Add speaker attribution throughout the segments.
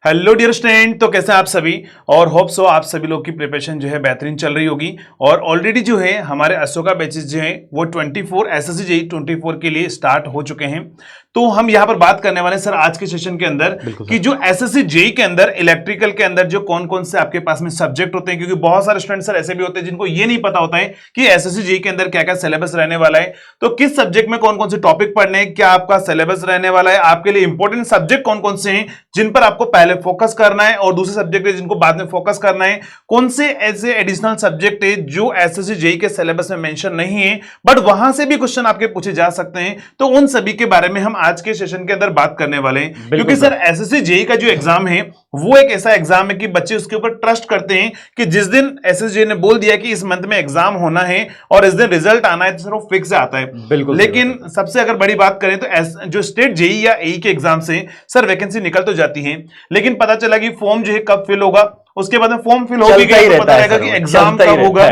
Speaker 1: Hello dear student, तो कैसे हैं आप सभी। और होप सो आप सभी लोग की प्रिपरेशन जो है बेहतरीन चल रही होगी। और ऑलरेडी जो है हमारे अशोका बैचेस जो है वो 24 एसएससी जेईई 24 के लिए स्टार्ट हो चुके हैं। तो हम यहाँ पर बात करने वाले हैं सर आज के सेशन के अंदर कि जो एसएससी जेईई के अंदर इलेक्ट्रिकल के अंदर जो कौन कौन से आपके पास में सब्जेक्ट होते हैं, क्योंकि बहुत सारे स्टूडेंट सर ऐसे भी होते हैं जिनको ये नहीं पता होता है कि एसएससी जेईई के अंदर क्या क्या सिलेबस रहने वाला है। तो किस सब्जेक्ट में कौन कौन से टॉपिक पढ़ने हैं, क्या आपका सिलेबस रहने वाला है, आपके लिए इंपॉर्टेंट सब्जेक्ट कौन कौन से हैं जिन पर आपको पहले फोकस करना है और दूसरे सब्जेक्ट है जिनको बाद में फोकस करना है, कौन से ऐसे एडिशनल सब्जेक्ट है जो एसएससी जेईई के सिलेबस में मेंशन नहीं है बट वहां से भी क्वेश्चन आपके पूछे जा सकते हैं। तो उन सभी के बारे में हम आज के सेशन के अंदर बात करने वाले हैं, क्योंकि सर एसएससी जेईई का जो एग्जाम है वो एक ऐसा एग्जाम है कि बच्चे उसके ऊपर ट्रस्ट करते हैं कि जिस दिन एसएससी जेईई ने बोल दिया कि इस मंथ में एग्जाम होना है और इस दिन रिजल्ट आना है तो सर वो फिक्स आता है।
Speaker 2: बिल्कुल।
Speaker 1: लेकिन सबसे अगर बड़ी बात करें तो जो स्टेट जेईई या एई के एग्जाम से सर वैकेंसी निकल तो जाती है, लेकिन पता चला कि फॉर्म जो है कब फिल होगा, उसके बाद में फॉर्म फिल हो गया तो पता रहेगा कि एग्जाम कब होगा।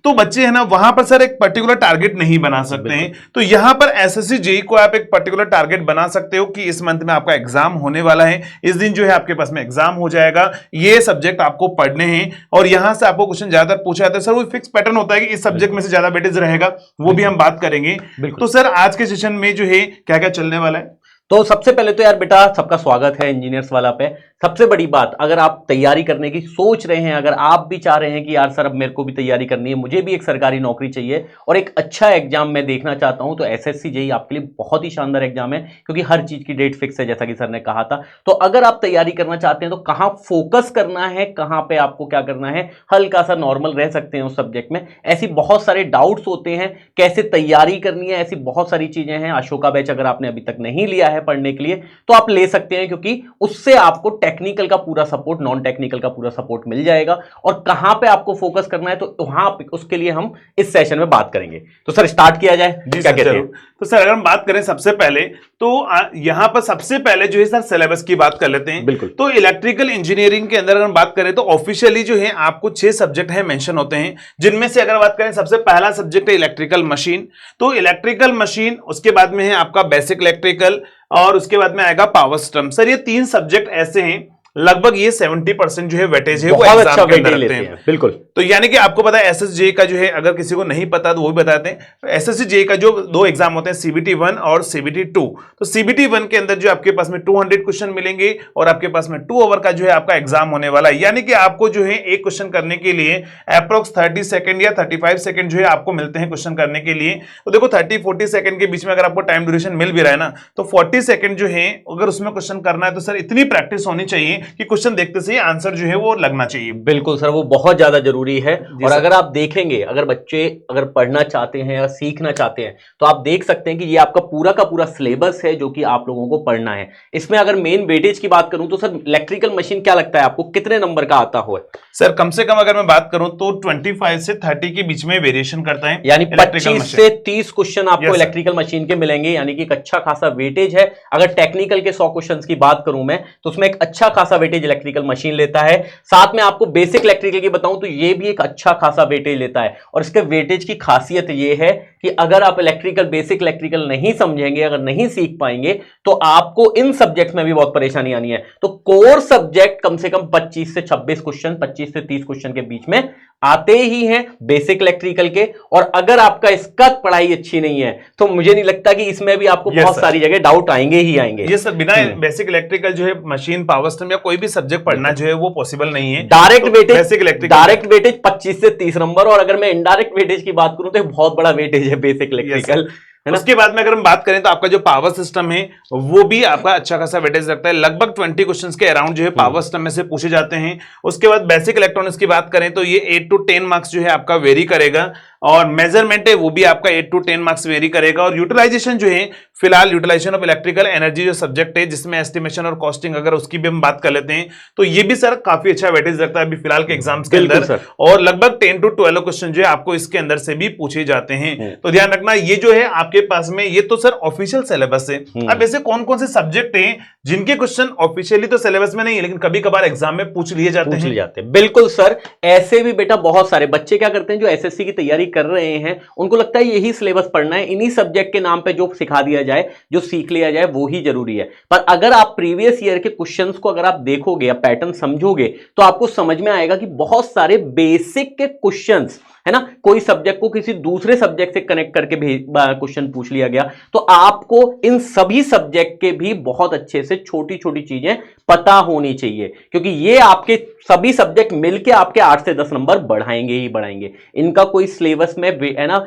Speaker 1: तो बच्चे है ना वहां पर सर एक पर्टिकुलर टारगेट नहीं बना सकते हैं। तो यहां पर एसएससी जेईई को आप एक पर्टिकुलर टारगेट बना सकते हो कि इस मंथ में आपका एग्जाम होने वाला है, इस दिन जो है आपके पास में एग्जाम हो जाएगा, ये सब्जेक्ट आपको पढ़ने हैं और यहां से आपको क्वेश्चन ज्यादातर पूछा जाता है। सर वो फिक्स पैटर्न होता है कि इस सब्जेक्ट में से ज्यादा वेटेज रहेगा, वो भी हम बात करेंगे। तो सर आज के सेशन में जो है क्या क्या चलने वाला है।
Speaker 2: तो सबसे पहले तो यार बेटा सबका स्वागत है इंजीनियर्स वाला पे। सबसे बड़ी बात, अगर आप तैयारी करने की सोच रहे हैं, अगर आप भी चाह रहे हैं कि यार सर अब मेरे को भी तैयारी करनी है, मुझे भी एक सरकारी नौकरी चाहिए और एक अच्छा एग्जाम मैं देखना चाहता हूं, तो एसएससी जेईई आपके लिए बहुत ही शानदार एग्जाम है, क्योंकि हर चीज की डेट फिक्स है जैसा कि सर ने कहा था। तो अगर आप तैयारी करना चाहते हैं तो कहां फोकस करना है, कहां पे आपको क्या करना है, हल्का सा नॉर्मल रह सकते हैं उस सब्जेक्ट में। ऐसी बहुत सारे डाउट्स होते हैं, कैसे तैयारी करनी है, ऐसी बहुत सारी चीजें हैं। अशोका बैच अगर आपने अभी तक नहीं लिया है पढ़ने के लिए तो आप ले सकते हैं, क्योंकि उससे आपको टेक्निकल का पूरा सपोर्ट, नॉन टेक्निकल का पूरा सपोर्ट मिल जाएगा। और कहां पे आपको फोकस करना है तो वहां उसके लिए हम इस सेशन में बात करेंगे। तो सर स्टार्ट किया जाए, क्या कहते हैं।
Speaker 1: तो सर अगर हम बात करें सबसे पहले तो यहां पर सबसे पहले जो है सर सिलेबस की बात कर लेते हैं।
Speaker 2: बिल्कुल।
Speaker 1: तो इलेक्ट्रिकल इंजीनियरिंग के अंदर अगर हम बात करें तो ऑफिशियली जो है आपको 6 सब्जेक्ट है मेंशन होते हैं, जिनमें से अगर बात करें सबसे पहला सब्जेक्ट है इलेक्ट्रिकल मशीन। तो इलेक्ट्रिकल मशीन, उसके बाद में है आपका बेसिक इलेक्ट्रिकल और उसके बाद में आएगा पावर सिस्टम। सर ये 3 सब्जेक्ट ऐसे हैं लगभग ये 70% जो है वेटेज है वो एग्जाम के अंदर लेते हैं।
Speaker 2: बिल्कुल।
Speaker 1: तो यानी कि आपको पता है एसएससी जेईई का जो है, अगर किसी को नहीं पता तो वो भी बताते हैं। एसएससी जेईई का जो 2 एग्जाम होते हैं सीबीटी 1 और सीबीटी 2। तो सीबीटी 1 के अंदर जो आपके पास में 200 क्वेश्चन मिलेंगे और आपके पास में 2 आवर का जो है आपका एग्जाम होने वाला है। यानी कि आपको जो है एक क्वेश्चन करने के लिए अप्रोक्स 30 सेकंड या 35 सेकंड जो है आपको मिलते हैं क्वेश्चन करने के लिए। तो देखो 30-40 सेकंड के बीच में अगर आपको टाइम ड्यूरेशन मिल भी रहा है ना, तो 40 सेकंड जो है अगर उसमें क्वेश्चन करना है तो सर इतनी प्रैक्टिस होनी चाहिए कि क्वेश्चन देखते से आंसर जो है वो लगना चाहिए।
Speaker 2: बिल्कुल सर, वो बहुत ज्यादा जरूरी है। और अगर आप देखेंगे, अगर बच्चे अगर पढ़ना चाहते हैं या सीखना चाहते हैं तो आप देख सकते हैं कि ये आपका पूरा का पूरा सिलेबस है जो कि आप लोगों को पढ़ना है। इसमें अगर मेन वेटेज की बात करूं तो सर इलेक्ट्रिकल मशीन क्या लगता है आपको कितने नंबर का आता हो?
Speaker 1: सर कम से कम अगर मैं बात करूं तो 25 से 30 के बीच में वेरिएशन करता है,
Speaker 2: यानी 25 से 30 क्वेश्चन आपको इलेक्ट्रिकल मशीन के मिलेंगे, यानी कि एक अच्छा खासा वेटेज है। अगर टेक्निकल के 100 क्वेश्चन की बात करूं मैं तो उसमें एक अच्छा खासा वेटेज इलेक्ट्रिकल मशीन लेता है। साथ में आपको बेसिक इलेक्ट्रिकल की बताऊं तो ये भी एक अच्छा खासा वेटेज लेता है। और इसके वेटेज की खासियत ये है कि अगर आप इलेक्ट्रिकल, बेसिक इलेक्ट्रिकल नहीं समझेंगे, अगर नहीं सीख पाएंगे तो आपको इन सब्जेक्ट में भी बहुत परेशानी आनी है। तो कोर सब्जेक्ट कम से कम 25 से 26 क्वेश्चन, 25 से 30 क्वेश्चन के बीच में आते ही हैं बेसिक इलेक्ट्रिकल के। और अगर आपका इसका पढ़ाई अच्छी नहीं है तो मुझे नहीं लगता कि इसमें भी आपको बहुत सारी जगह डाउट आएंगे ही आएंगे।
Speaker 1: ये सर बिना बेसिक इलेक्ट्रिकल जो है मशीन, पावर सिस्टम या कोई भी सब्जेक्ट पढ़ना जो है वो पॉसिबल नहीं है।
Speaker 2: Direct weightage,
Speaker 1: basic electrical
Speaker 2: direct weightage 25 से 30 नंबर। और अगर मैं इनडायरेक्ट वेटेज की बात करूं तो बहुत बड़ा वेटेज है बेसिक इलेक्ट्रिकल।
Speaker 1: उसके बाद में अगर हम बात करें तो आपका जो पावर सिस्टम है वो भी आपका अच्छा खासा वेटेज रखता है। लगभग 20 क्वेश्चंस के अराउंड जो है पावर सिस्टम में से पूछे जाते हैं। उसके बाद बेसिक इलेक्ट्रॉनिक्स की बात करें तो ये 8 to 10 मार्क्स जो है आपका वेरी करेगा। और मेजरमेंट है वो भी आपका 8 to 10 मार्क्स वेरी करेगा। और यूटिलाइजेशन जो है, फिलहाल यूटिलाइजेशन ऑफ इलेक्ट्रिकल एनर्जी जो सब्जेक्ट है जिसमें एस्टिमेशन और कॉस्टिंग, अगर उसकी भी हम बात कर लेते हैं तो ये भी सर काफी अच्छा वेटेज रखता है अभी फिलहाल के एग्जाम्स के अंदर। और लगभग 10 to 12 क्वेश्चन जो है आपको इसके अंदर से भी पूछे जाते हैं। तो ध्यान रखना, ये जो है आपके पास में ये तो सर ऑफिशियल सिलेबस है। अब ऐसे कौन कौन से सब्जेक्ट हैं जिनके क्वेश्चन ऑफिशियली तो सिलेबस में नहीं है लेकिन कभी कभार एग्जाम में पूछ लिए जाते हैं।
Speaker 2: बिल्कुल सर, ऐसे भी बेटा बहुत सारे बच्चे क्या करते हैं जो एसएससी की तैयारी कर रहे हैं उनको लगता है यही सिलेबस पढ़ना है, इन्हीं सब्जेक्ट के नाम पे जो सिखा दिया जाए, जो सीख लिया जाए वो ही जरूरी है। पर अगर आप प्रीवियस ईयर के क्वेश्चंस को अगर आप देखोगे या पैटर्न समझोगे तो आपको समझ में आएगा कि बहुत सारे बेसिक के क्वेश्चंस है ना, कोई सब्जेक्ट को किसी दूसरे सब्जेक्ट से कनेक्ट करके क्वेश्चन पूछ लिया गया, तो आपको इन सभी सब्जेक्ट के भी बहुत अच्छे से छोटी छोटी चीजें पता होनी चाहिए, क्योंकि ये आपके सभी सब्जेक्ट मिलके आपके 8 से 10 नंबर बढ़ाएंगे ही बढ़ाएंगे। इनका कोई सिलेबस में है ना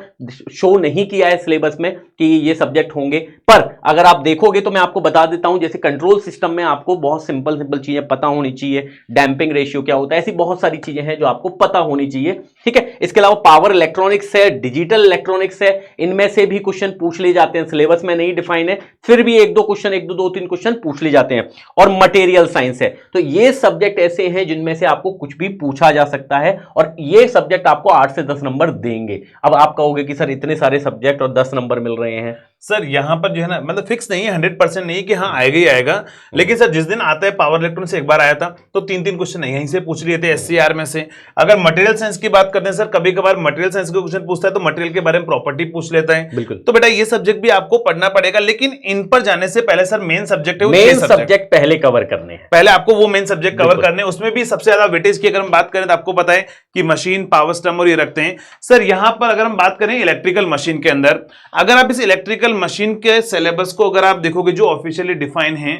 Speaker 2: शो नहीं किया है सिलेबस में कि ये सब्जेक्ट होंगे, पर अगर आप देखोगे तो मैं आपको बता देता हूं, जैसे कंट्रोल सिस्टम में आपको बहुत सिंपल सिंपल चीजें पता होनी चाहिए, डैम्पिंग रेशियो क्या होता है, ऐसी बहुत सारी चीजें हैं जो आपको पता होनी चाहिए। ठीक है, इसके अलावा पावर इलेक्ट्रॉनिक्स है, डिजिटल इलेक्ट्रॉनिक्स है, इनमें से भी क्वेश्चन पूछ लिए जाते हैं, सिलेबस में नहीं डिफाइन है, फिर भी एक दो तीन क्वेश्चन पूछ लिए जाते हैं। और मटेरियल साइंस है, तो ये सब्जेक्ट ऐसे हैं जिनमें से आपको कुछ भी पूछा जा सकता है और ये सब्जेक्ट आपको 8 से 10 नंबर देंगे। अब आप कहोगे कि सर इतने सारे सब्जेक्ट और 10 नंबर मिल रहे हैं।
Speaker 1: सर यहाँ पर जो है ना, मतलब फिक्स नहीं है, 100% नहीं है कि हाँ आएगा ही आएगा, लेकिन सर जिस दिन आता है, पावर इलेक्ट्रॉनिक्स से एक बार आया था तो 3 क्वेश्चन यहीं से पूछ लिए थे SCR में से। अगर मटेरियल साइंस की बात करते हैं सर, कभी कभार मटेरियल साइंस के क्वेश्चन पूछता है तो मटेरियल के बारे में प्रॉपर्टी पूछ लेता है।
Speaker 2: बिल्कुल,
Speaker 1: तो बेटा ये सब्जेक्ट भी आपको पढ़ना पड़ेगा, लेकिन इन पर जाने से पहले सर मेन सब्जेक्ट है,
Speaker 2: मेन सब्जेक्ट पहले कवर करने हैं,
Speaker 1: पहले आपको वो मेन सब्जेक्ट कवर करने, उसमें भी सबसे ज्यादा वेटेज की अगर हम बात करें तो आपको पता है कि मशीन, पावर सिस्टम और ये रखते हैं। सर यहाँ पर अगर हम बात करें इलेक्ट्रिकल मशीन के अंदर, अगर आप इस इलेक्ट्रिकल मशीन के सिलेबस को अगर आप देखोगे जो ऑफिशियली डिफाइन है,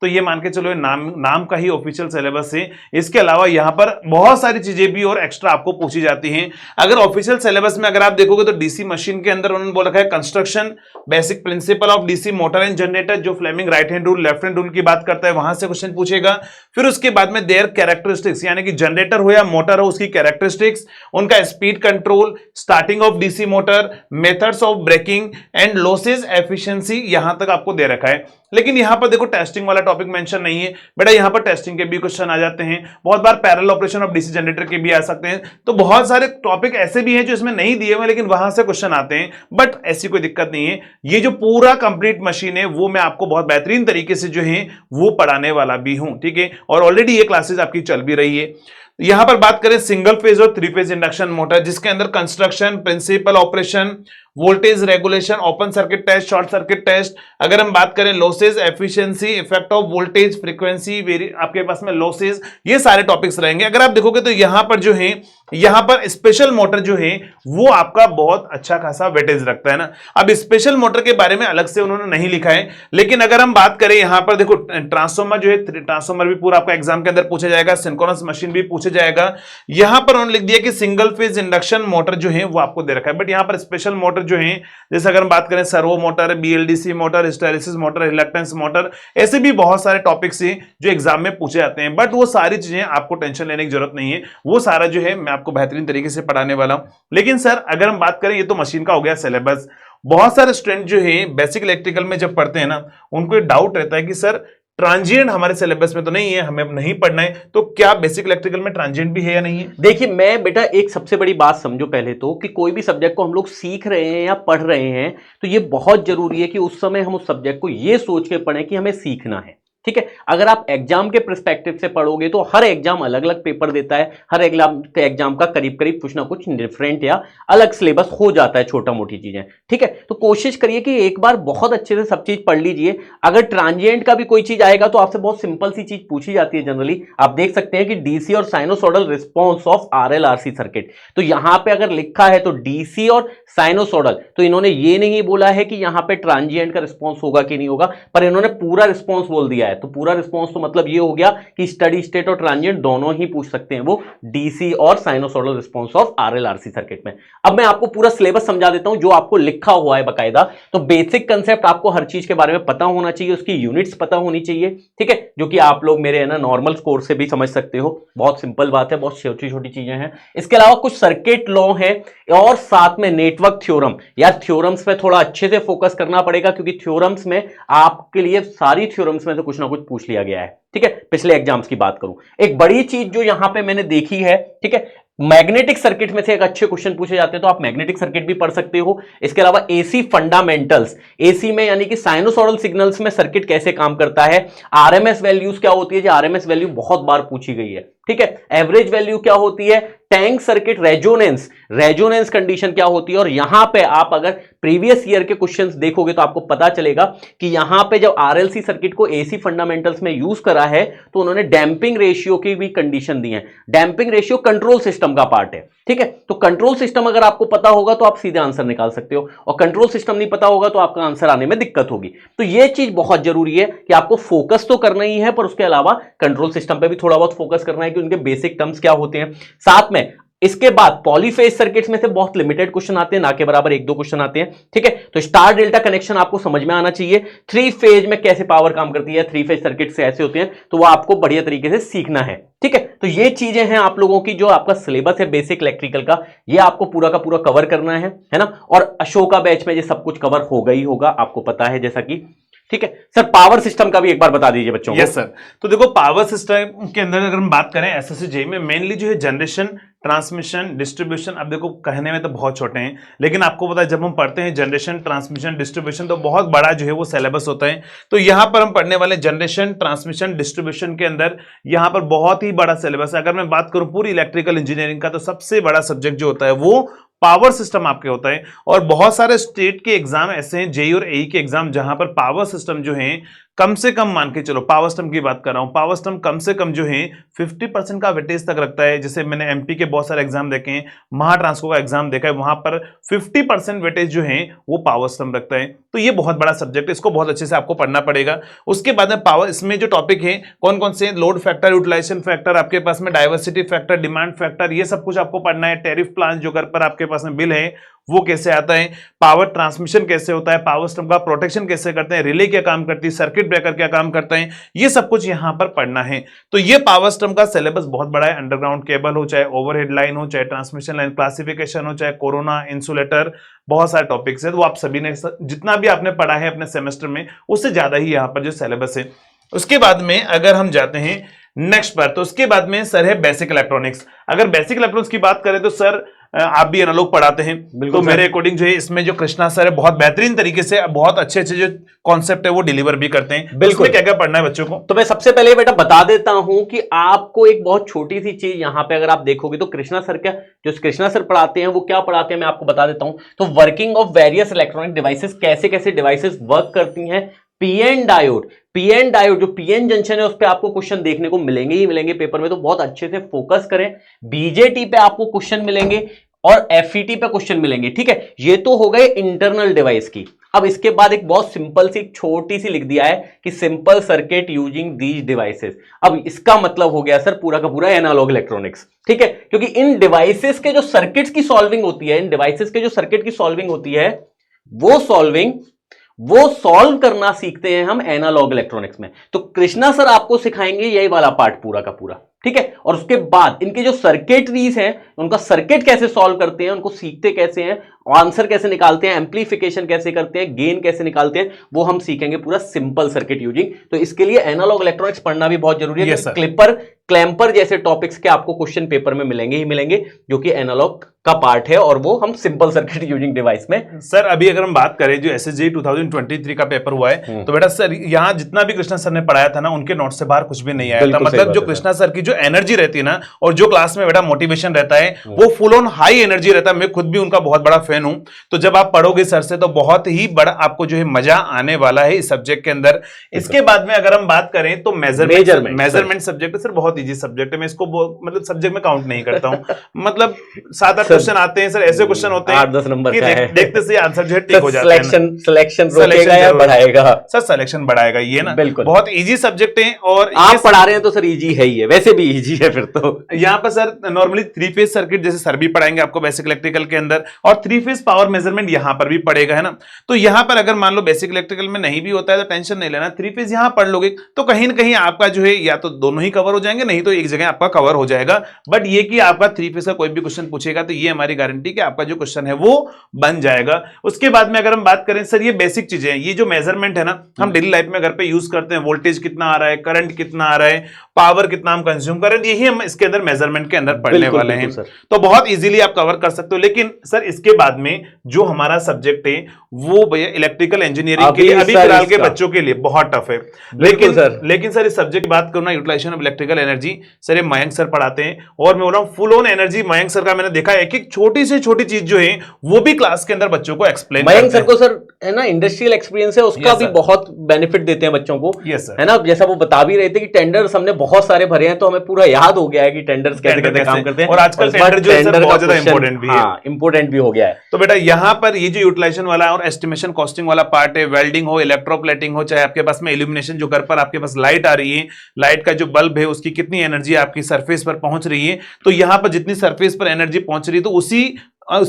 Speaker 1: तो ये मान के चलो नाम का ही ऑफिशियल सिलेबस है। इसके अलावा यहाँ पर बहुत सारी चीजें भी और एक्स्ट्रा आपको पूछी जाती हैं। अगर ऑफिशियल सिलेबस में अगर आप देखोगे तो डीसी मशीन के अंदर उन्होंने बोल रखा है construction, basic principle of DC motor and generator, जो Fleming right hand rule, left hand rule की बात करता है, वहां से क्वेश्चन पूछेगा। फिर उसके बाद में देयर कैरेक्टरिस्टिक्स, यानी कि जनरेटर हो या मोटर हो उसकी कैरेक्टरिस्टिक्स, उनका speed control, starting of DC motor, methods of braking and losses efficiency, यहां तक आपको दे रखा है। लेकिन यहां पर देखो टेस्टिंग वाला टॉपिक मेंशन नहीं है बेटा, यहां पर टेस्टिंग के भी क्वेश्चन आ जाते हैं, बहुत बार parallel operation of DC generator के भी आ सकते हैं। तो बहुत सारे टॉपिक ऐसे भी हैं जो इसमें नहीं दिए हुए लेकिन वहां से क्वेश्चन आते हैं, बट ऐसी कोई दिक्कत नहीं है। ये जो पूरा कंप्लीट मशीन है वो मैं आपको बहुत बेहतरीन तरीके से जो है वो पढ़ाने वाला भी हूं, ठीक है, और ऑलरेडी ये क्लासेस आपकी चल भी रही है। यहां पर बात करें सिंगल फेज और 3 फेज इंडक्शन मोटर, जिसके अंदर construction, principle operation, voltage regulation, open circuit test, short circuit test, अगर हम बात करें losses efficiency, effect of voltage, frequency, आपके पास में लॉसेज, ये सारे टॉपिक्स रहेंगे। अगर आप देखोगे तो यहां पर जो है, यहां पर स्पेशल मोटर जो है वो आपका बहुत अच्छा खासा वेटेज रखता है ना। अब स्पेशल मोटर के बारे में अलग से उन्होंने नहीं लिखा है, लेकिन अगर हम बात करें यहां पर देखो ट्रांसफॉर्मर जो है, ट्रांसफॉर्मर भी पूरा आपका एग्जाम के अंदर पूछा जाएगा, सिंक्रोनस मशीन भी पूछा जाएगा। यहां पर उन्होंने लिख दिया कि सिंगल फेज इंडक्शन मोटर जो है वो आपको दे रखा है, बट यहां पर स्पेशल मोटर जो है, जैसे अगर हम बात करें servo motor, BLDC motor, hysteresis motor, reluctance motor, ऐसे भी बहुत सारे टॉपिक्स हैं जो एग्जाम में पूछे जाते हैं, बट वो सारी चीजें आपको टेंशन लेने की जरूरत नहीं है, वो सारा जो है मैं आपको बेहतरीन तरीके से पढ़ाने वाला हूं। लेकिन सर अगर हम बात करें, ये तो मशीन का हो गया सिलेबस, बहुत सारे स्टूडेंट जो है बेसिक इलेक्ट्रिकल में जब पढ़ते हैं ना, उनको डाउट रहता है कि सर ट्रांजिएंट हमारे सिलेबस में तो नहीं है, हमें नहीं पढ़ना है, तो क्या बेसिक इलेक्ट्रिकल में ट्रांजिएंट भी है या नहीं है?
Speaker 2: देखिए मैं बेटा एक सबसे बड़ी बात समझो पहले तो, कि कोई भी सब्जेक्ट को हम लोग सीख रहे हैं या पढ़ रहे हैं तो ये बहुत जरूरी है कि उस समय हम उस सब्जेक्ट को ये सोच के पढ़ें कि हमें सीखना है। ठीक है, अगर आप एग्जाम के पर्सपेक्टिव से पढ़ोगे तो हर एग्जाम अलग अलग पेपर देता है, हर एग्जाम का करीब करीब कुछ ना कुछ डिफरेंट या अलग सिलेबस हो जाता है, छोटा मोटी चीजें। ठीक है, तो कोशिश करिए कि एक बार बहुत अच्छे से सब चीज पढ़ लीजिए। अगर ट्रांजिएंट का भी कोई चीज आएगा तो आपसे बहुत सिंपल सी चीज पूछी जाती है जनरली, आप देख सकते हैं कि डीसी और sinusoidal response of RLRC circuit, तो यहां पे अगर लिखा है तो डीसी और साइनोसोडल, तो इन्होंने ये नहीं बोला है कि यहां पे ट्रांजिएंट का रिस्पॉन्स होगा कि नहीं होगा, पर इन्होंने पूरा रिस्पॉन्स बोल दिया है। तो पूरा रिस्पांस तो मतलब ये हो गया कि स्टडी स्टेट और ट्रांजिएंट दोनों ही पूछ सकते हैं वो डीसी और sinusoidal response of RLRC circuit में। अब मैं आपको पूरा सिलेबस समझा देता हूं जो आपको लिखा हुआ है बकायदा। तो बेसिक कंसेप्ट आपको हर चीज के बारे में पता होना चाहिए, उसकी यूनिट्स पता होनी चाहिए, ठीक है, जो कि आप लोग मेरे है ना नॉर्मल कोर्स से भी समझ सकते हो। बहुत सिंपल बात है, बहुत छोटी छोटी चीजें हैं। इसके अलावा कुछ सर्किट लॉ है और साथ में नेटवर्क थ्योरम। यार थ्योरम्स पे थोड़ा अच्छे से फोकस करना पड़ेगा, क्योंकि थ्योरम्स में आपके लिए सारी थ्योरम्स में से कुछ ना कुछ पूछ लिया गया है। ठीक है, पिछले एग्जाम्स की बात करूं, एक बड़ी चीज जो यहां पे मैंने देखी है, ठीक है, मैग्नेटिक सर्किट में से एक अच्छे क्वेश्चन पूछे जाते हैं तो आप मैग्नेटिक सर्किट भी पढ़ सकते हो। इसके अलावा एसी फंडामेंटल्स, एसी में यानी कि साइनोसॉइडल सिग्नल्स में सर्किट कैसे काम करता है, आरएमएस वैल्यूज क्या होती है, जो आरएमएस वैल्यू बहुत बार पूछी गई है, ठीक है। एवरेज वैल्यू क्या होती है, tank circuit resonance, resonance condition क्या होती है। और यहां पे आप अगर प्रीवियस ईयर के क्वेश्चंस देखोगे तो आपको पता चलेगा कि यहां पे जब आरएलसी सर्किट को एसी फंडामेंटल्स में यूज करा है तो उन्होंने डैंपिंग रेशियो की भी कंडीशन दी है। डैंपिंग रेशियो कंट्रोल सिस्टम का पार्ट है, ठीक है। तो कंट्रोल सिस्टम अगर आपको पता होगा तो आप सीधे आंसर निकाल सकते हो, और कंट्रोल सिस्टम नहीं पता होगा तो आपका आंसर आने में दिक्कत होगी। तो यह चीज बहुत जरूरी है कि आपको फोकस तो करना ही है, पर उसके अलावा कंट्रोल सिस्टम पे भी थोड़ा बहुत फोकस करना है कि उनके बेसिक टर्म्स क्या होते हैं। साथ में इसके बाद पॉलीफेज सर्किट्स में से बहुत लिमिटेड क्वेश्चन आते हैं, ना के बराबर एक दो क्वेश्चन आते हैं, ठीक है। तो स्टार डेल्टा कनेक्शन आपको समझ में आना चाहिए। थ्री फेज में कैसे पावर काम करती है, थ्री फेज सर्किट से ऐसे होते हैं, तो वो आपको बढ़िया तरीके से सीखना है, ठीक है। तो ये चीजें हैं आप लोगों की, जो आपका सिलेबस है बेसिक इलेक्ट्रिकल का, ये आपको पूरा का पूरा कवर करना है ना। और अशोका बैच में ये सब कुछ कवर होगा ही होगा, आपको पता है जैसा कि, ठीक है। सर पावर सिस्टम का भी एक बार बता दीजिए बच्चों को।
Speaker 1: यस सर, तो देखो पावर सिस्टम के अंदर अगर हम बात करें एसएससी जेईई में मेनली जो है जनरेशन, ट्रांसमिशन, डिस्ट्रीब्यूशन, अब देखो कहने में तो बहुत छोटे हैं, लेकिन आपको पता है जब हम पढ़ते हैं जनरेशन, ट्रांसमिशन, डिस्ट्रीब्यूशन तो बहुत बड़ा जो है वो सिलेबस होता है। तो यहाँ पर हम पढ़ने वाले जनरेशन, ट्रांसमिशन, डिस्ट्रीब्यूशन के अंदर यहाँ पर बहुत ही बड़ा सिलेबस है। अगर मैं बात करूं पूरी इलेक्ट्रिकल इंजीनियरिंग का तो सबसे बड़ा सब्जेक्ट जो होता है वो पावर सिस्टम आपके होता है। और बहुत सारे स्टेट के एग्जाम ऐसे हैं, जेईई और एई के एग्जाम, जहां पर पावर सिस्टम जो है कम से कम मान के चलो, पावर सिस्टम की बात कर रहा हूं, पावर सिस्टम कम से कम जो है 50% का वेटेज तक रखता है। जैसे मैंने एमपी के बहुत सारे एग्जाम देखे हैं, महाट्रांसको का एग्जाम देखा है, वहां पर 50% वेटेज जो है वो पावर सिस्टम रखता है। तो ये बहुत बड़ा सब्जेक्ट है, इसको बहुत अच्छे से आपको पढ़ना पड़ेगा। उसके बाद में पावर, इसमें जो टॉपिक है कौन कौन से, लोड फैक्टर, यूटिलाइजेशन फैक्टर, आपके पास में डाइवर्सिटी फैक्टर, डिमांड फैक्टर, ये सब कुछ आपको पढ़ना है। टैरिफ प्लान जो घर पर आपके पास में बिल है वो कैसे आता है, पावर ट्रांसमिशन कैसे होता है, पावर सिस्टम का प्रोटेक्शन कैसे करते हैं, रिले क्या काम करती है, सर्किट ब्रेकर क्या काम करता है, ये सब कुछ यहां पर पढ़ना है। तो ये पावर सिस्टम का सिलेबस बहुत बड़ा है। अंडरग्राउंड केबल हो, चाहे ओवरहेड लाइन हो, चाहे ट्रांसमिशन लाइन क्लासिफिकेशन हो, चाहे कोरोना, इंसुलेटर, बहुत सारे टॉपिक्स है। तो आप सभी ने जितना भी आपने पढ़ा है अपने सेमेस्टर में उससे ज्यादा ही यहाँ पर जो सिलेबस है। उसके बाद में अगर हम जाते हैं नेक्स्ट पर, तो उसके बाद में सर है बेसिक इलेक्ट्रॉनिक्स। अगर बेसिक इलेक्ट्रॉनिक्स की बात करें तो सर आप भी एनालॉग पढ़ाते हैं, तो मेरे अकॉर्डिंग जो है इसमें जो कृष्णा सर है बहुत बेहतरीन तरीके से बहुत अच्छे अच्छे जो कॉन्सेप्ट है वो डिलीवर भी करते हैं। बिल्कुल, क्या क्या पढ़ना है बच्चों को,
Speaker 2: तो मैं सबसे पहले बेटा बता देता हूं कि आपको एक बहुत छोटी सी चीज यहां पे अगर आप देखोगे तो कृष्णा सर क्या, जो कृष्णा सर पढ़ाते हैं वो क्या पढ़ाते हैं मैं आपको बता देता हूं। तो working of various electronic devices, कैसे कैसे डिवाइसेस वर्क करती हैं। पीएन डायोड, पीएन डायोड जो पीएन जंक्शन है उस पे आपको क्वेश्चन देखने को मिलेंगे ही मिलेंगे पेपर में, तो बहुत अच्छे से फोकस करें। बीजेटी पे आपको क्वेश्चन मिलेंगे और एफईटी पे क्वेश्चन मिलेंगे, ठीक है। ये तो हो गए इंटरनल डिवाइस की। अब इसके बाद एक बहुत सिंपल सी छोटी सी लिख दिया है कि simple circuit using these devices. अब इसका मतलब हो गया सर पूरा का पूरा एनालॉग इलेक्ट्रॉनिक्स, ठीक है। क्योंकि इन डिवाइसेस के जो सर्किट्स की सॉल्विंग होती है, इन डिवाइसेस के जो सर्किट की सॉल्विंग होती है वो सॉल्व करना सीखते हैं हम एनालॉग इलेक्ट्रॉनिक्स में। तो कृष्णा सर आपको सिखाएंगे यही वाला पार्ट पूरा का पूरा, ठीक है। और उसके बाद इनके जो सर्किटरीज हैं उनका सर्किट कैसे सॉल्व करते हैं, उनको सीखते कैसे हैं, आंसर कैसे निकालते हैं, एम्प्लीफिकेशन कैसे करते हैं, गेन कैसे निकालते हैं, वो हम सीखेंगे पूरा सिंपल सर्किट यूजिंग। तो इसके लिए एनालॉग इलेक्ट्रॉनिक्स पढ़ना भी बहुत जरूरी है। तो क्लिपर, क्लैंपर जैसे टॉपिक्स के आपको क्वेश्चन पेपर में मिलेंगे ही मिलेंगे, जो कि एनालॉग का पार्ट है, और वो हम सिंपल सर्किट यूजिंग डिवाइस में।
Speaker 1: सर अभी अगर हम बात करें जो एसएसजेईई 2023 का पेपर हुआ है, तो बेटा सर यहाँ जितना भी कृष्णा सर ने पढ़ाया था ना उनके नोट से बाहर कुछ भी नहीं आया था। मतलब जो कृष्णा सर की जो एनर्जी रहती है ना, और जो क्लास में बेटा मोटिवेशन रहता है वो फुल ऑन हाई एनर्जी रहता है। मैं खुद भी उनका बहुत बड़ा फैन हूं। तो जब आप पढ़ोगे सर से तो बहुत ही बड़ा आपको जो है मजा आने वाला है इस सब्जेक्ट के अंदर। इसके बाद में अगर हम बात करें तो मेजरमेंट सब्जेक्ट है सर, बहुत ईजी सब्जेक्ट है। मैं इसको मतलब सब्जेक्ट में काउंट नहीं करता हूं। मतलब 7-8 क्वेश्चन आते हैं सर, ऐसे क्वेश्चन होते हैं
Speaker 2: 8-10 नंबर का है,
Speaker 1: देखते से आंसर जो है टिक हो जाता है।
Speaker 2: सिलेक्शन रोकेगा या बढ़ाएगा?
Speaker 1: सर सिलेक्शन बढ़ाएगा, ये ना
Speaker 2: बिल्कुल
Speaker 1: बहुत इजी सब्जेक्ट है। और
Speaker 2: आप पढ़ा रहे हैं तो सर इजी है ही है, वैसे भी इजी है फिर तो।
Speaker 1: यहाँ पर सर नॉर्मली 3 फेज सर्किट जैसे सर भी पढ़ाएंगे आपको बेसिक इलेक्ट्रिकल के अंदर, और 3 थ्री फेज पावर मेजरमेंट यहां पर भी पड़ेगा, है ना। तो यहां पर अगर मान लो बेसिक इलेक्ट्रिकल में नहीं भी होता है तो टेंशन नहीं लेना, थ्री फेज यहां पढ़ लोगे तो कहीं ना कहीं आपका जो है या तो दोनों ही कवर हो जाएंगे, नहीं तो एक जगह आपका कवर हो जाएगा। बट ये कि आपका थ्री फेज का कोई भी क्वेश्चन पूछेगा तो ये हमारी गारंटी कि आपका जो क्वेश्चन है वो बन जाएगा। उसके बाद में अगर हम बात करें सर, ये बेसिक चीजें हैं, ये जो मेजरमेंट है ना हम डेली लाइफ में घर पे यूज करते हैं, वोल्टेज कितना आ रहा है, करंट कितना आ रहा है, पावर कितना हम कंज्यूम कर रहे हैं, यही हम इसके अंदर मेजरमेंट के अंदर पढ़ने वाले हैं। तो बहुत इजीली आप कवर कर सकते हो। लेकिन सर इसके बाद में जो हमारा सब्जेक्ट है वो भैया इलेक्ट्रिकल इंजीनियरिंग के लिए अभी फिलहाल के बच्चों के लिए बहुत टफ है। लेकिन सर इस सब्जेक्ट की बात करूं, utilisation of electrical energy, sir ये मयंक सर पढ़ाते हैं और मैं बोल रहा हूं full on energy Mayank sir का मैंने देखा है कि छोटी से छोटी चीज जो है वो भी क्लास के अंदर बच्चों को एक्सप्लेन करते हैं।
Speaker 2: मयंक सर को सर है ना इंडस्ट्रियल एक्सपीरियंस है, उसका भी बहुत बेनिफिट देते हैं बच्चों को, है ना। जैसा वो बता भी रहे थे कि टेंडर्स हमने बहुत सारे भरे हैं तो हमें पूरा याद हो गया है कि टेंडर्स कैसे कैसे काम करते हैं,
Speaker 1: और आजकल टेंडर जो है बहुत ज्यादा इंपॉर्टेंट भी है,
Speaker 2: इंपॉर्टेंट भी हो गया है।
Speaker 1: तो बेटा यहाँ पर ये जो यूटिलाइजेशन वाला और एस्टिमेशन कॉस्टिंग वाला पार्ट है, वेल्डिंग हो, इलेक्ट्रोप्लेटिंग हो, चाहे आपके पास में इल्यूमिनेशन, जो घर पर आपके पास लाइट आ रही है, लाइट का जो बल्ब है उसकी कितनी एनर्जी आपकी सरफेस पर पहुंच रही है, तो यहां पर जितनी सरफेस पर एनर्जी पहुंच रही है तो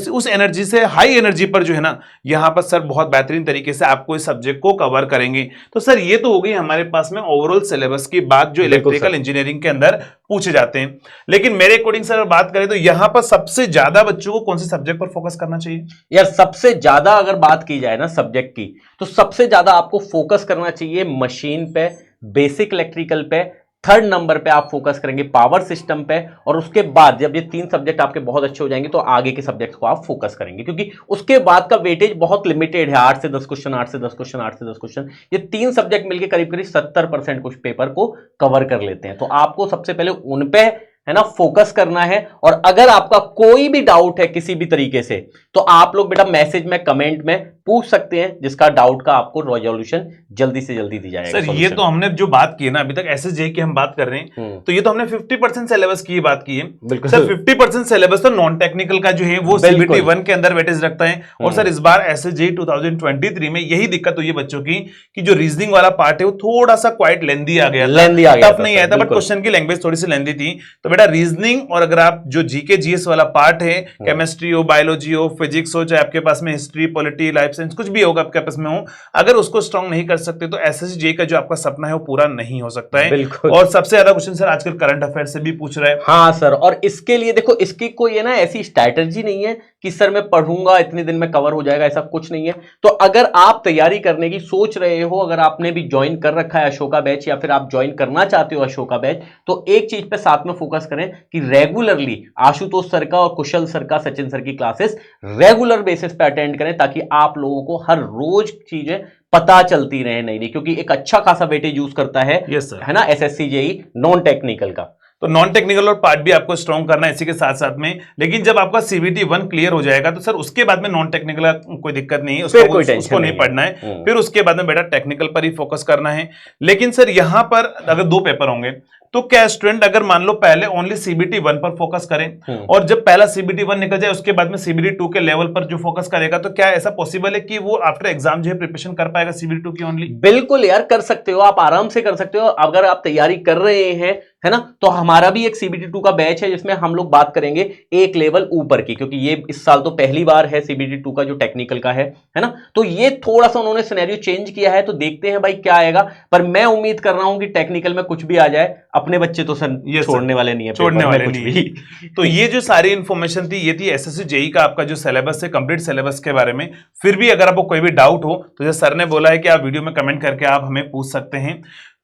Speaker 1: उस एनर्जी से हाई एनर्जी पर जो है ना यहां पर सर बहुत बेहतरीन तरीके से आपको इस सब्जेक्ट को कवर करेंगे। तो सर ये तो हो गई हमारे पास में ओवरऑल सिलेबस की बात जो इलेक्ट्रिकल इंजीनियरिंग के अंदर पूछे जाते हैं। लेकिन मेरे अकॉर्डिंग सर बात करें तो यहां पर सबसे ज्यादा बच्चों को कौन से सब्जेक्ट पर फोकस करना चाहिए?
Speaker 2: यार सबसे ज्यादा अगर बात की जाए ना सब्जेक्ट की, तो सबसे ज्यादा आपको फोकस करना चाहिए मशीन पे, बेसिक इलेक्ट्रिकल पे, थर्ड नंबर पे आप फोकस करेंगे पावर सिस्टम पे, और उसके बाद जब ये तीन सब्जेक्ट आपके बहुत अच्छे हो जाएंगे तो आगे के सब्जेक्ट्स को आप फोकस करेंगे, क्योंकि उसके बाद का वेटेज बहुत लिमिटेड है, 8 से 10 क्वेश्चन, 8 से 10 क्वेश्चन, 8 से 10 क्वेश्चन, ये तीन सब्जेक्ट मिलकर करीब करीब 70% कुछ पेपर को कवर कर लेते हैं। तो आपको सबसे पहले उन पे है ना फोकस करना है। और अगर आपका कोई भी डाउट है किसी भी तरीके से तो आप लोग बेटा मैसेज में, कमेंट में पूछ सकते हैं, जिसका डाउट का आपको रेजोल्यूशन जल्दी से जल्दी दी जाएगा।
Speaker 1: सर ये तो हमने जो बात की है ना अभी तक एसएसजे की हम बात कर रहे हैं, तो ये तो हमने 50% सिलेबस की बात की है। सर 50% सिलेबस तो नॉन टेक्निकल का जो है वो सीबीटी 1 के अंदर वेटेज रखता है। और सर इस बार एसएसजे 2023 में यही दिक्कत हुई है बच्चों की कि जो रीजनिंग वाला पार्ट है वो थोड़ा सा क्वाइट लेंदी आ गया था, टफ नहीं आया था, बट क्वेश्चन की लैंग्वेज थोड़ी सी लेंदी थी। तो बेटा रीजनिंग और अगर आप जो जीके जीएस वाला पार्ट है, केमिस्ट्री हो, बायोलॉजी हो, फिजिक्स हो, चाहे आपके पास में हिस्ट्री, पॉलिटी, लाइफ साइंस कुछ भी होगा आपके पास में हो, अगर उसको स्ट्रांग नहीं कर सकते तो एसएसजे का जो आपका सपना है वो पूरा नहीं हो सकता है। और सबसे ज्यादा क्वेश्चन सर आजकल करंट अफेयर से भी पूछ रहा है।
Speaker 2: हाँ सर, और इसके लिए देखो इसकी कोई है ना ऐसी स्ट्रैटेजी नहीं है कि सर मैं पढ़ूंगा इतने दिन में कवर हो जाएगा, ऐसा कुछ नहीं है। तो अगर आप तैयारी करने की सोच रहे हो, अगर आपने भी ज्वाइन कर रखा है अशोका बैच या फिर आप ज्वाइन करना चाहते हो अशोका बैच, तो एक चीज पे साथ में फोकस करें कि रेगुलरली आशुतोष सर का और कुशल सर का, सचिन सर की क्लासेस रेगुलर बेसिस पे अटेंड करें, ताकि आप लोगों को हर रोज चीजें पता चलती रहे नई नई, क्योंकि एक अच्छा खासा वेटेज यूज करता है है ना एसएससी जेईई नॉन टेक्निकल का।
Speaker 1: तो नॉन टेक्निकल और पार्ट भी आपको स्ट्रॉन्ग करना है इसी के साथ साथ में। लेकिन जब आपका सीबीटी 1 क्लियर हो जाएगा तो सर उसके बाद में नॉन टेक्निकल का कोई दिक्कत नहीं है, उसको नहीं पढ़ना है। फिर उसके बाद में बेटा टेक्निकल पर ही फोकस करना है। लेकिन सर यहां पर अगर 2 पेपर होंगे तो क्या स्टूडेंट अगर मान लो पहले ओनली सीबीटी 1 पर फोकस करें और जब पहला सीबीटी 1 निकल जाए उसके बाद में सीबीटी 2 के लेवल पर जो फोकस करेगा, तो क्या ऐसा पॉसिबल है कि वो आफ्टर एग्जाम जो है प्रिपरेशन कर पाएगा सीबीटी 2 की ओनली?
Speaker 2: बिल्कुल यार कर सकते हो, आप आराम से कर सकते हो। अगर आप तैयारी कर रहे हैं है ना, तो हमारा भी एक सीबीटी 2 का बैच है जिसमें हम लोग बात करेंगे एक लेवल ऊपर की, क्योंकि ये इस साल तो पहली बार है सीबीटी 2 का जो टेक्निकल का है ना। तो ये थोड़ा सा उन्होंने सिनेरियो चेंज किया है, तो देखते हैं भाई क्या आएगा। पर मैं उम्मीद कर रहा हूं कि टेक्निकल में कुछ भी आ जाए, अपने बच्चे तो सर छोड़ने वाले नहीं है,
Speaker 1: छोड़ने वाले नहीं है। तो ये जो सारी इंफॉर्मेशन थी ये थी एसएससी जेईई का आपका जो सिलेबस है, कंप्लीट सिलेबस के बारे में। फिर भी अगर आपको कोई भी डाउट हो तो जैसे सर ने बोला है कि आप वीडियो में कमेंट करके आप हमें पूछ सकते हैं।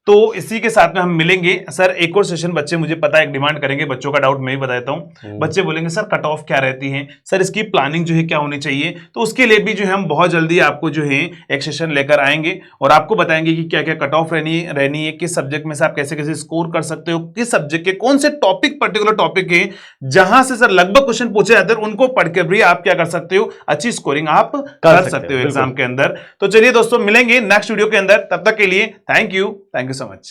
Speaker 1: तो इसी के साथ में हम मिलेंगे सर एक और सेशन। बच्चे मुझे पता है एक डिमांड करेंगे, बच्चों का डाउट मैं ही बताता हूँ। बच्चे बोलेंगे सर कट ऑफ क्या रहती है, सर इसकी प्लानिंग जो है क्या होनी चाहिए। तो उसके लिए भी जो है हम बहुत जल्दी आपको जो है एक सेशन लेकर आएंगे और आपको बताएंगे कि क्या क्या कट ऑफ रहनी है, किस सब्जेक्ट में से आप कैसे कैसे स्कोर कर सकते हो, किस सब्जेक्ट के कौन से टॉपिक, पर्टिकुलर टॉपिक है जहां से सर लगभग क्वेश्चन पूछे जाते हैं, उनको पढ़ के भी आप क्या कर सकते हो, अच्छी स्कोरिंग आप कर सकते हो एग्जाम के अंदर। तो चलिए दोस्तों मिलेंगे नेक्स्ट वीडियो के अंदर, तब तक के लिए थैंक यू सो मच।